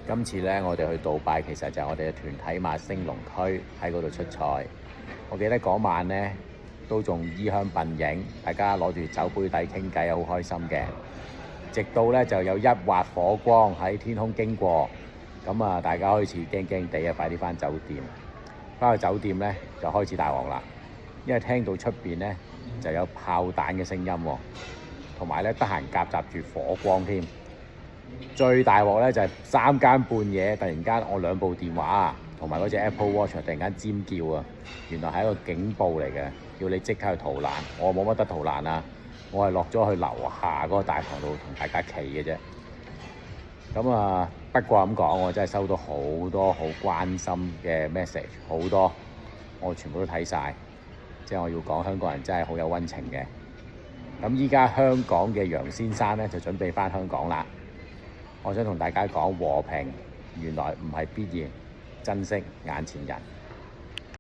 今次咧，我哋去杜拜其實就係我哋嘅團體馬星龍區喺嗰度出賽。我記得嗰晚咧都仲衣香鬢影，大家攞住酒杯底傾偈，好開心嘅。直到咧就有一劃火光喺天空經過，咁啊大家開始驚驚地啊，快啲翻酒店。翻去酒店咧就開始大鑊啦，因為聽到出邊咧就有炮彈嘅聲音喎，同埋咧得閒夾雜住火光添。最大鑊咧就係3更半夜，突然間我2部電話啊，同埋嗰隻 Apple Watch 突然間尖叫啊！原來係一個警報嚟嘅，叫你即刻去逃難。我冇乜得逃難啊，我係落咗去樓下嗰個大堂度同大家企嘅啫。咁啊，不過咁講，我真係收到好多好關心嘅 message， 好多我全部都睇晒。即係我要講，香港人真係好有溫情嘅。咁依家香港嘅楊先生咧就準備翻香港啦。我想同大家講，和平原來唔係必然，珍惜眼前人。